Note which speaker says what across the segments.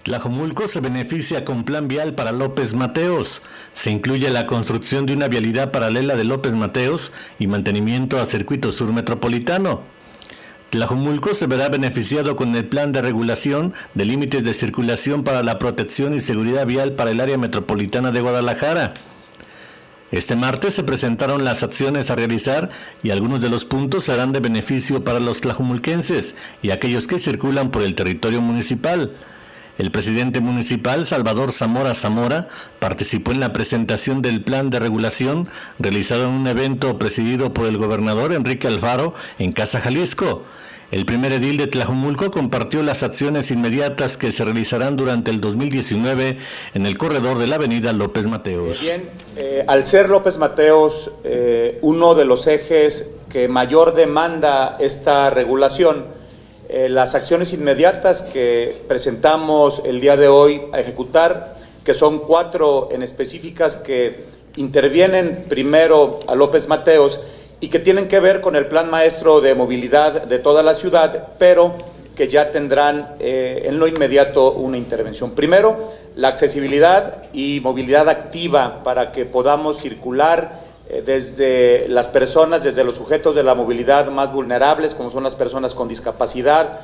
Speaker 1: Tlajomulco se beneficia con plan vial para López Mateos. Se incluye la construcción de una vialidad paralela de López Mateos y mantenimiento a Circuito Sur Metropolitano. Tlajomulco se verá beneficiado con el plan de regulación de límites de circulación para la protección y seguridad vial para el área metropolitana de Guadalajara. Este martes se presentaron las acciones a realizar y algunos de los puntos serán de beneficio para los tlajomulquenses y aquellos que circulan por el territorio municipal. El presidente municipal, Salvador Zamora Zamora, participó en la presentación del plan de regulación realizado en un evento presidido por el gobernador Enrique Alfaro en Casa Jalisco. El primer edil de Tlajomulco compartió las acciones inmediatas que se realizarán durante el 2019 en el corredor de la avenida López Mateos.
Speaker 2: Bien, al ser López Mateos uno de los ejes que mayor demanda esta regulación, las acciones inmediatas que presentamos el día de hoy a ejecutar, que son 4 en específicas que intervienen primero a López Mateos y que tienen que ver con el plan maestro de movilidad de toda la ciudad, pero que ya tendrán en lo inmediato una intervención. Primero, la accesibilidad y movilidad activa para que podamos circular desde las personas, desde los sujetos de la movilidad más vulnerables, como son las personas con discapacidad,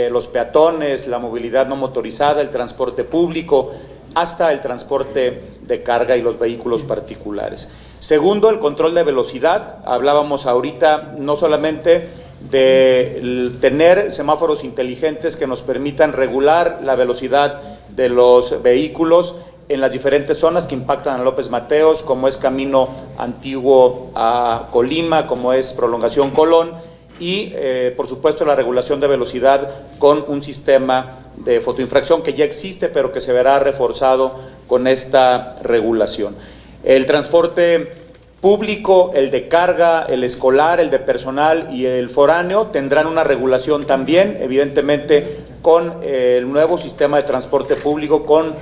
Speaker 2: los peatones, la movilidad no motorizada, el transporte público, hasta el transporte de carga y los vehículos particulares. Segundo, el control de velocidad. Hablábamos ahorita no solamente de tener semáforos inteligentes que nos permitan regular la velocidad de los vehículos en las diferentes zonas que impactan a López Mateos, como es Camino Antiguo a Colima, como es Prolongación Colón, y por supuesto la regulación de velocidad con un sistema de fotoinfracción que ya existe, pero que se verá reforzado con esta regulación. El transporte público, el de carga, el escolar, el de personal y el foráneo tendrán una regulación también, evidentemente con el nuevo sistema de transporte público, con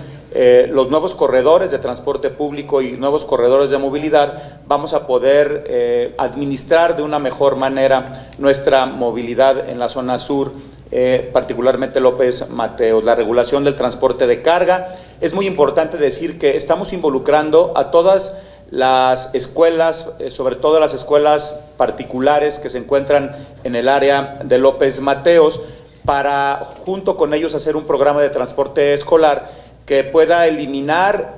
Speaker 2: los nuevos corredores de transporte público y nuevos corredores de movilidad. Vamos a poder administrar de una mejor manera nuestra movilidad en la zona sur, particularmente López Mateos. La regulación del transporte de carga. Es muy importante decir que estamos involucrando a todas las escuelas, sobre todo las escuelas particulares que se encuentran en el área de López Mateos, para junto con ellos hacer un programa de transporte escolar que pueda eliminar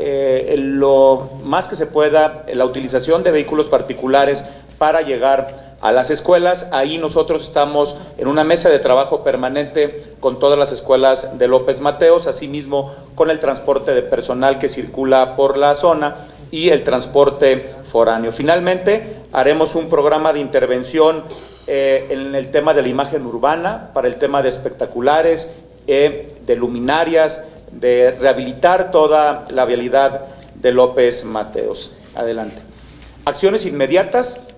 Speaker 2: lo más que se pueda la utilización de vehículos particulares para llegar a las escuelas. Ahí nosotros estamos en una mesa de trabajo permanente con todas las escuelas de López Mateos, asimismo con el transporte de personal que circula por la zona y el transporte foráneo. Finalmente, haremos un programa de intervención en el tema de la imagen urbana, para el tema de espectaculares, de luminarias, de rehabilitar toda la vialidad de López Mateos. Adelante. Acciones inmediatas.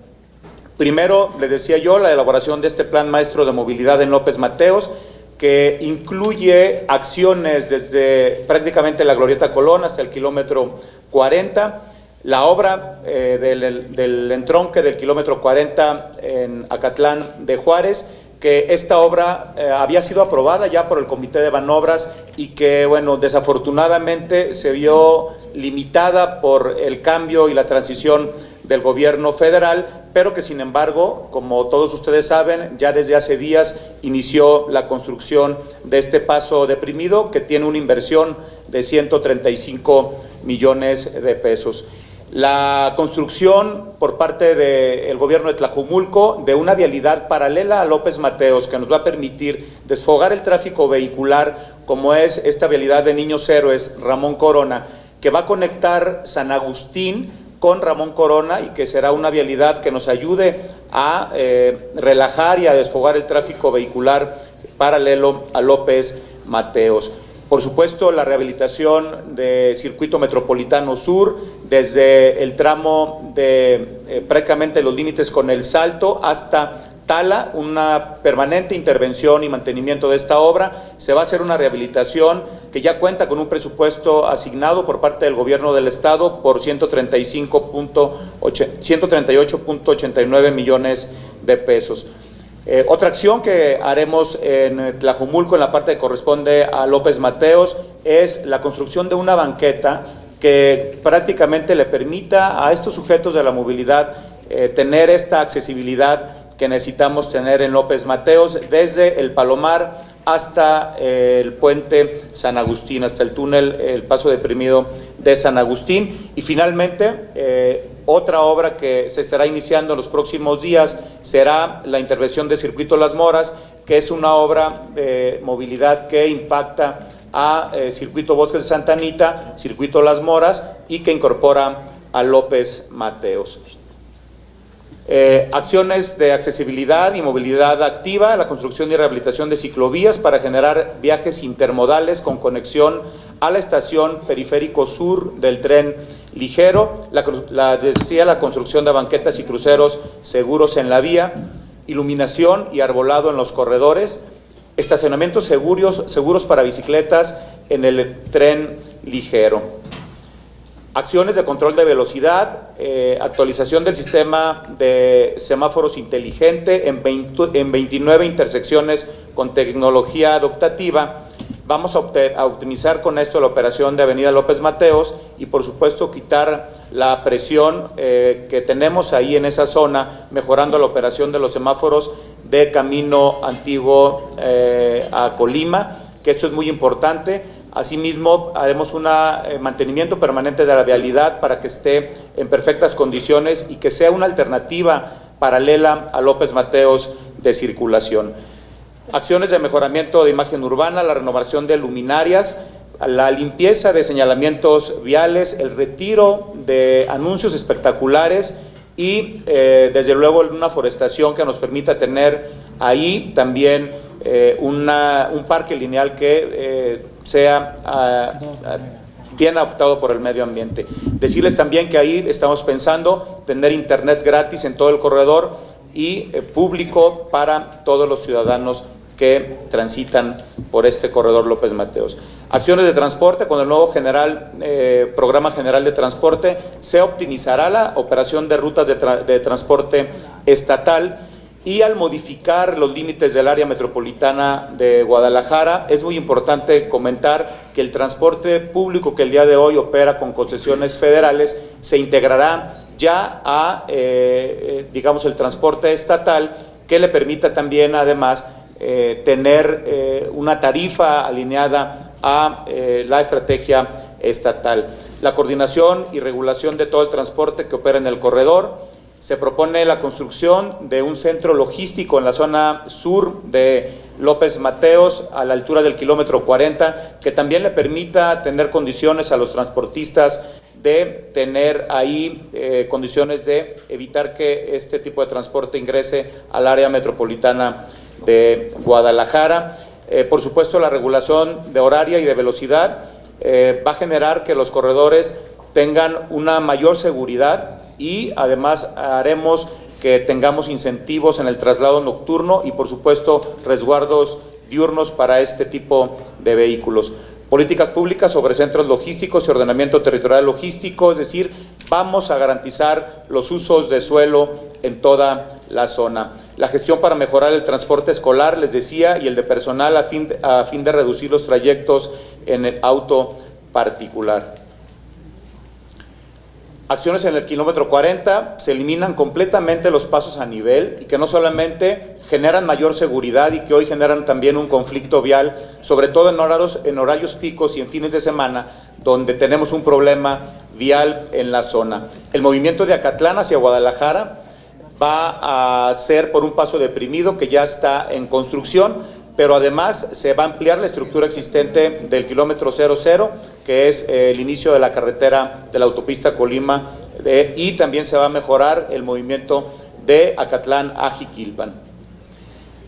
Speaker 2: Primero, les decía yo, la elaboración de este plan maestro de movilidad en López Mateos, que incluye acciones desde prácticamente la Glorieta Colón hasta el kilómetro 40, la obra del entronque del kilómetro 40 en Acatlán de Juárez, que esta obra había sido aprobada ya por el Comité de Banobras y que, bueno, desafortunadamente se vio limitada por el cambio y la transición del gobierno federal, pero que sin embargo, como todos ustedes saben, ya desde hace días inició la construcción de este paso deprimido que tiene una inversión de 135 millones de pesos. La construcción por parte del gobierno de Tlajomulco de una vialidad paralela a López Mateos que nos va a permitir desfogar el tráfico vehicular, como es esta vialidad de Niños Héroes Ramón Corona, que va a conectar San Agustín con Ramón Corona y que será una vialidad que nos ayude a relajar y a desfogar el tráfico vehicular paralelo a López Mateos. Por supuesto, la rehabilitación de Circuito Metropolitano Sur, desde el tramo de prácticamente los límites con El Salto hasta Tala, una permanente intervención y mantenimiento de esta obra. Se va a hacer una rehabilitación que ya cuenta con un presupuesto asignado por parte del gobierno del estado por 138.89 millones de pesos. Otra acción que haremos en Tlajomulco, en la parte que corresponde a López Mateos, es la construcción de una banqueta que prácticamente le permita a estos sujetos de la movilidad tener esta accesibilidad que necesitamos tener en López Mateos, desde el Palomar hasta el puente San Agustín, hasta el túnel, el paso deprimido de San Agustín. Y finalmente, otra obra que se estará iniciando en los próximos días será la intervención de Circuito Las Moras, que es una obra de movilidad que impacta a Circuito Bosques de Santa Anita, Circuito Las Moras, y que incorpora a López Mateos. Acciones de accesibilidad y movilidad activa, la construcción y rehabilitación de ciclovías para generar viajes intermodales con conexión a la estación Periférico Sur del tren ligero, la construcción de banquetas y cruceros seguros en la vía, iluminación y arbolado en los corredores, estacionamientos seguros para bicicletas en el tren ligero. Acciones de control de velocidad, actualización del sistema de semáforos inteligente en 29 intersecciones con tecnología adaptativa. Vamos a optimizar con esto la operación de Avenida López Mateos y, por supuesto, quitar la presión que tenemos ahí en esa zona, mejorando la operación de los semáforos de Camino Antiguo a Colima, que esto es muy importante. Asimismo, haremos un mantenimiento permanente de la vialidad para que esté en perfectas condiciones y que sea una alternativa paralela a López Mateos de circulación. Acciones de mejoramiento de imagen urbana, la renovación de luminarias, la limpieza de señalamientos viales, el retiro de anuncios espectaculares y, desde luego, una forestación que nos permita tener ahí también un parque lineal que sea bien adaptado por el medio ambiente. Decirles también que ahí estamos pensando tener internet gratis en todo el corredor y público para todos los ciudadanos que transitan por este corredor López Mateos. Acciones de transporte, con el nuevo programa general de transporte se optimizará la operación de rutas de transporte estatal. Y al modificar los límites del área metropolitana de Guadalajara, es muy importante comentar que el transporte público que el día de hoy opera con concesiones federales se integrará ya a, digamos, el transporte estatal, que le permita también, además, tener una tarifa alineada a la estrategia estatal. La coordinación y regulación de todo el transporte que opera en el corredor. Se propone la construcción de un centro logístico en la zona sur de López Mateos, a la altura del kilómetro 40, que también le permita tener condiciones a los transportistas de tener ahí condiciones de evitar que este tipo de transporte ingrese al área metropolitana de Guadalajara. Por supuesto, la regulación de horaria y de velocidad va a generar que los corredores tengan una mayor seguridad, y además haremos que tengamos incentivos en el traslado nocturno y, por supuesto, resguardos diurnos para este tipo de vehículos. Políticas públicas sobre centros logísticos y ordenamiento territorial logístico, es decir, vamos a garantizar los usos de suelo en toda la zona. La gestión para mejorar el transporte escolar, les decía, y el de personal a fin de reducir los trayectos en el auto particular. Acciones en el kilómetro 40, se eliminan completamente los pasos a nivel y que no solamente generan mayor seguridad y que hoy generan también un conflicto vial, sobre todo en horarios picos y en fines de semana, donde tenemos un problema vial en la zona. El movimiento de Acatlán hacia Guadalajara va a ser por un paso deprimido que ya está en construcción, pero además se va a ampliar la estructura existente del kilómetro 00, que es el inicio de la carretera de la autopista Colima, y también se va a mejorar el movimiento de Acatlán a Jiquilpan.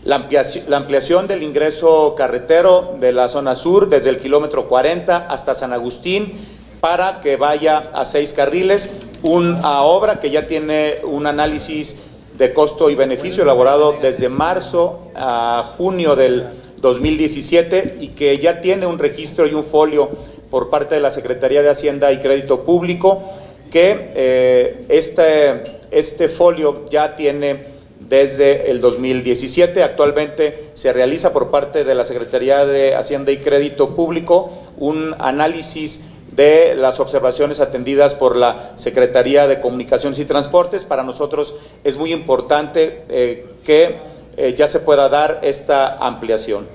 Speaker 2: La ampliación del ingreso carretero de la zona sur desde el kilómetro 40 hasta San Agustín para que vaya a 6 carriles, una obra que ya tiene un análisis de costo y beneficio elaborado desde marzo a junio del 2017 y que ya tiene un registro y un folio por parte de la Secretaría de Hacienda y Crédito Público, que este folio ya tiene desde el 2017. Actualmente se realiza por parte de la Secretaría de Hacienda y Crédito Público un análisis de las observaciones atendidas por la Secretaría de Comunicaciones y Transportes. Para nosotros es muy importante que ya se pueda dar esta ampliación.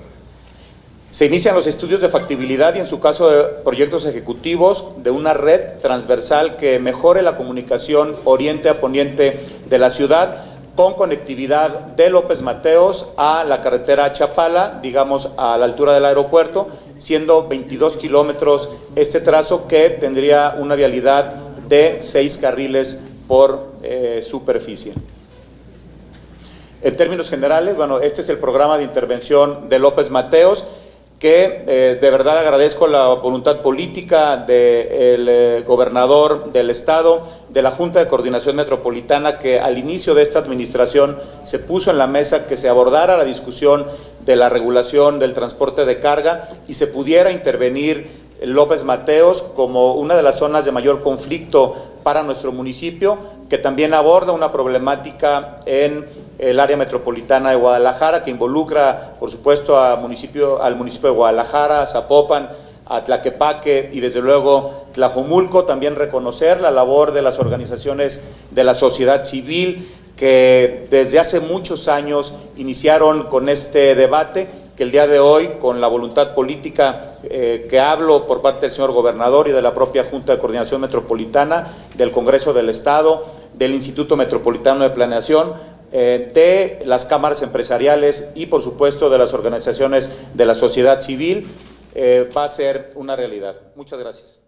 Speaker 2: Se inician los estudios de factibilidad y, en su caso, de proyectos ejecutivos de una red transversal que mejore la comunicación oriente a poniente de la ciudad, con conectividad de López Mateos a la carretera Chapala, digamos a la altura del aeropuerto, siendo 22 kilómetros este trazo, que tendría una vialidad de 6 carriles por superficie. En términos generales, bueno, este es el programa de intervención de López Mateos, que de verdad agradezco la voluntad política del gobernador del estado, de la Junta de Coordinación Metropolitana, que al inicio de esta administración se puso en la mesa que se abordara la discusión de la regulación del transporte de carga y se pudiera intervenir López Mateos como una de las zonas de mayor conflicto para nuestro municipio, que también aborda una problemática en el área metropolitana de Guadalajara, que involucra, por supuesto, al municipio de Guadalajara, a Zapopan, a Tlaquepaque y desde luego Tlajomulco. También reconocer la labor de las organizaciones de la sociedad civil que desde hace muchos años iniciaron con este debate, que el día de hoy, con la voluntad política que hablo por parte del señor gobernador y de la propia Junta de Coordinación Metropolitana, del Congreso del Estado, del Instituto Metropolitano de Planeación, de las cámaras empresariales y, por supuesto, de las organizaciones de la sociedad civil, va a ser una realidad. Muchas gracias.